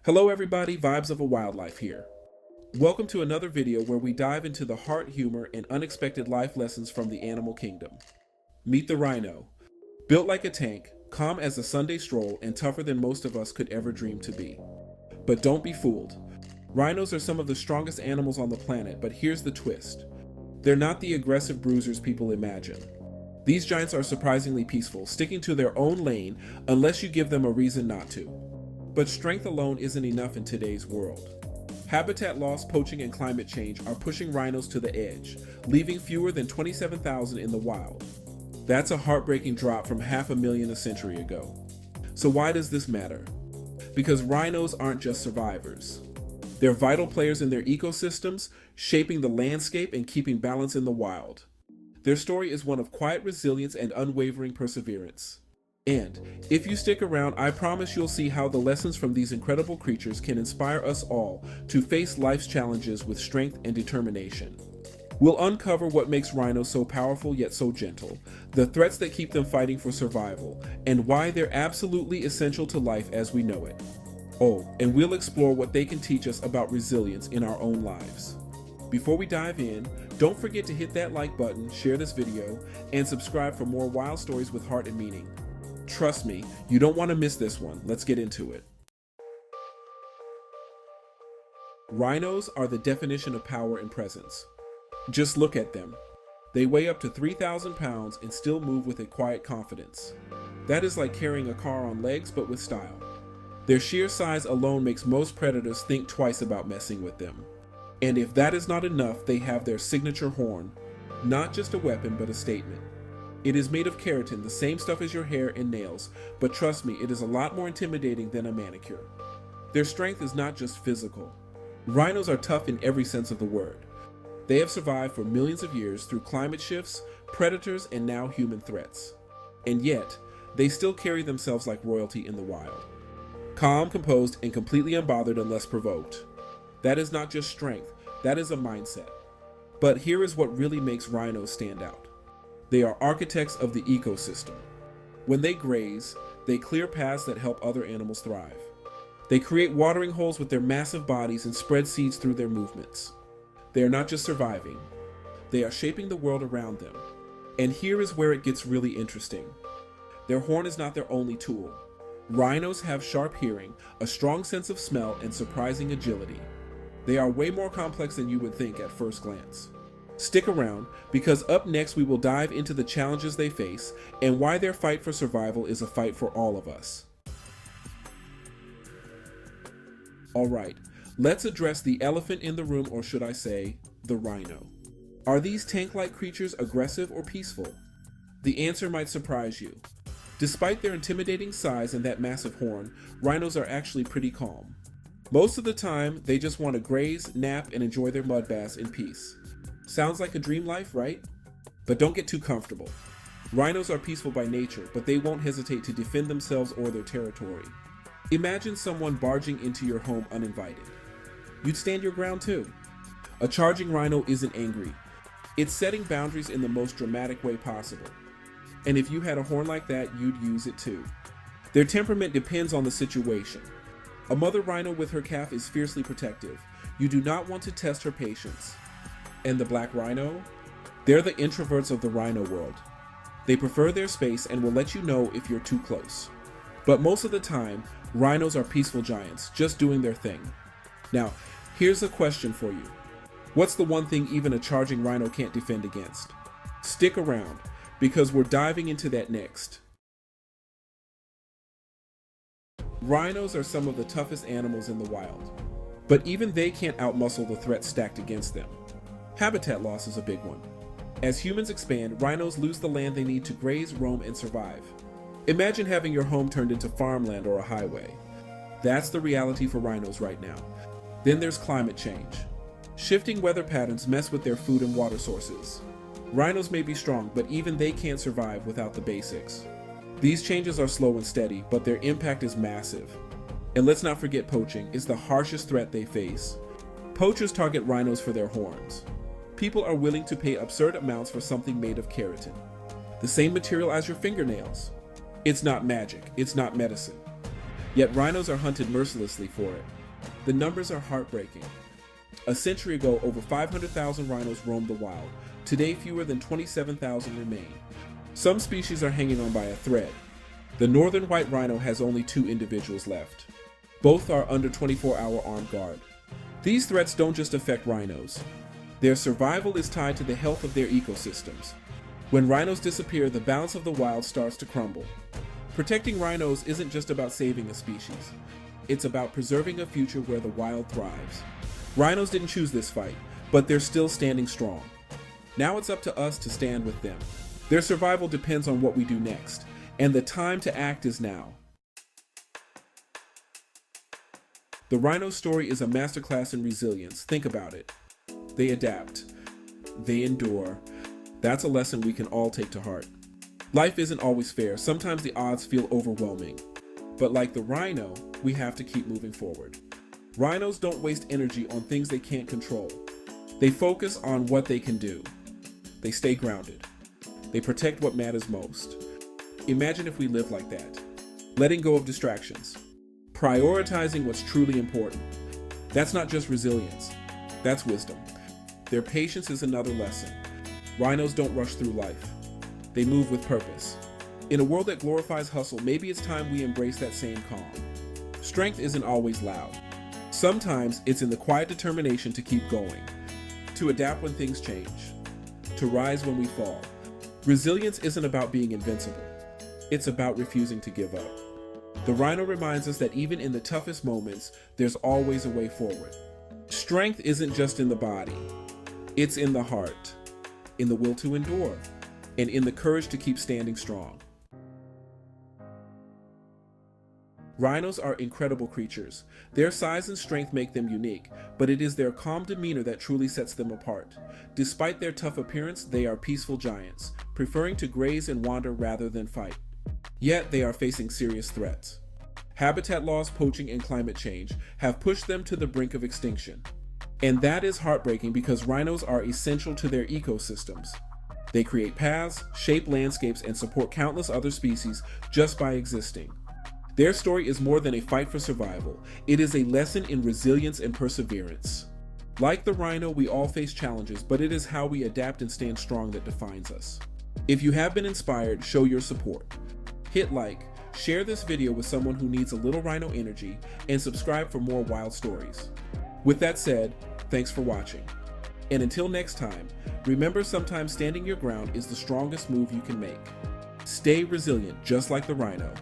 Hello everybody, Vibes of a Wildlife here. Welcome to another video where we dive into the heart, humor, and unexpected life lessons from the animal kingdom. Meet the rhino. Built like a tank, calm as a Sunday stroll, and tougher than most of us could ever dream to be. But don't be fooled. Rhinos are some of the strongest animals on the planet, but here's the twist. They're not the aggressive bruisers people imagine. These giants are surprisingly peaceful, sticking to their own lane unless you give them a reason not to. But strength alone isn't enough in today's world. Habitat loss, poaching, and climate change are pushing rhinos to the edge, leaving fewer than 27,000 in the wild. That's a heartbreaking drop from 500,000 a century ago. So why does this matter? Because rhinos aren't just survivors. They're vital players in their ecosystems, shaping the landscape and keeping balance in the wild. Their story is one of quiet resilience and unwavering perseverance. And if you stick around, I promise you'll see how the lessons from these incredible creatures can inspire us all to face life's challenges with strength and determination. We'll uncover what makes rhinos so powerful yet so gentle, the threats that keep them fighting for survival, and why they're absolutely essential to life as we know it. Oh, and we'll explore what they can teach us about resilience in our own lives. Before we dive in, don't forget to hit that like button, share this video, and subscribe for more wild stories with heart and meaning. Trust me, you don't want to miss this one. Let's get into it. Rhinos are the definition of power and presence. Just look at them. They weigh up to 3,000 pounds and still move with a quiet confidence. That is like carrying a car on legs, but with style. Their sheer size alone makes most predators think twice about messing with them. And if that is not enough, they have their signature horn. Not just a weapon, but a statement. It is made of keratin, the same stuff as your hair and nails, but trust me, it is a lot more intimidating than a manicure. Their strength is not just physical. Rhinos are tough in every sense of the word. They have survived for millions of years through climate shifts, predators, and now human threats. And yet, they still carry themselves like royalty in the wild. Calm, composed, and completely unbothered unless provoked. That is not just strength, that is a mindset. But here is what really makes rhinos stand out. They are architects of the ecosystem. When they graze, they clear paths that help other animals thrive. They create watering holes with their massive bodies and spread seeds through their movements. They are not just surviving, they are shaping the world around them. And here is where it gets really interesting. Their horn is not their only tool. Rhinos have sharp hearing, a strong sense of smell, and surprising agility. They are way more complex than you would think at first glance. Stick around, because up next we will dive into the challenges they face and why their fight for survival is a fight for all of us. Alright, let's address the elephant in the room, or should I say, the rhino. Are these tank-like creatures aggressive or peaceful? The answer might surprise you. Despite their intimidating size and that massive horn, rhinos are actually pretty calm. Most of the time, they just want to graze, nap, and enjoy their mud baths in peace. Sounds like a dream life, right? But don't get too comfortable. Rhinos are peaceful by nature, but they won't hesitate to defend themselves or their territory. Imagine someone barging into your home uninvited. You'd stand your ground too. A charging rhino isn't angry. It's setting boundaries in the most dramatic way possible. And if you had a horn like that, you'd use it too. Their temperament depends on the situation. A mother rhino with her calf is fiercely protective. You do not want to test her patience. And the black rhino? They're the introverts of the rhino world. They prefer their space and will let you know if you're too close. But most of the time, rhinos are peaceful giants, just doing their thing. Now, here's a question for you. What's the one thing even a charging rhino can't defend against? Stick around, because we're diving into that next. Rhinos are some of the toughest animals in the wild, but even they can't outmuscle the threats stacked against them. Habitat loss is a big one. As humans expand, rhinos lose the land they need to graze, roam, and survive. Imagine having your home turned into farmland or a highway. That's the reality for rhinos right now. Then there's climate change. Shifting weather patterns mess with their food and water sources. Rhinos may be strong, but even they can't survive without the basics. These changes are slow and steady, but their impact is massive. And let's not forget poaching is the harshest threat they face. Poachers target rhinos for their horns. People are willing to pay absurd amounts for something made of keratin, the same material as your fingernails. It's not magic, it's not medicine. Yet rhinos are hunted mercilessly for it. The numbers are heartbreaking. A century ago, over 500,000 rhinos roamed the wild. Today, fewer than 27,000 remain. Some species are hanging on by a thread. The northern white rhino has only 2 individuals left. Both are under 24-hour armed guard. These threats don't just affect rhinos. Their survival is tied to the health of their ecosystems. When rhinos disappear, the balance of the wild starts to crumble. Protecting rhinos isn't just about saving a species. It's about preserving a future where the wild thrives. Rhinos didn't choose this fight, but they're still standing strong. Now it's up to us to stand with them. Their survival depends on what we do next, and the time to act is now. The rhino story is a masterclass in resilience. Think about it. They adapt. They endure. That's a lesson we can all take to heart. Life isn't always fair. Sometimes the odds feel overwhelming. But like the rhino, we have to keep moving forward. Rhinos don't waste energy on things they can't control. They focus on what they can do. They stay grounded. They protect what matters most. Imagine if we lived like that. Letting go of distractions. Prioritizing what's truly important. That's not just resilience. That's wisdom. Their patience is another lesson. Rhinos don't rush through life. They move with purpose. In a world that glorifies hustle, maybe it's time we embrace that same calm. Strength isn't always loud. Sometimes it's in the quiet determination to keep going, to adapt when things change, to rise when we fall. Resilience isn't about being invincible. It's about refusing to give up. The rhino reminds us that even in the toughest moments, there's always a way forward. Strength isn't just in the body. It's in the heart, in the will to endure, and in the courage to keep standing strong. Rhinos are incredible creatures. Their size and strength make them unique, but it is their calm demeanor that truly sets them apart. Despite their tough appearance, they are peaceful giants, preferring to graze and wander rather than fight. Yet they are facing serious threats. Habitat loss, poaching, and climate change have pushed them to the brink of extinction. And that is heartbreaking because rhinos are essential to their ecosystems. They create paths, shape landscapes, and support countless other species just by existing. Their story is more than a fight for survival. It is a lesson in resilience and perseverance. Like the rhino, we all face challenges, but it is how we adapt and stand strong that defines us. If you have been inspired, show your support. Hit like, share this video with someone who needs a little rhino energy, and subscribe for more wild stories. With that said, thanks for watching. And until next time, remember sometimes standing your ground is the strongest move you can make. Stay resilient, just like the rhino.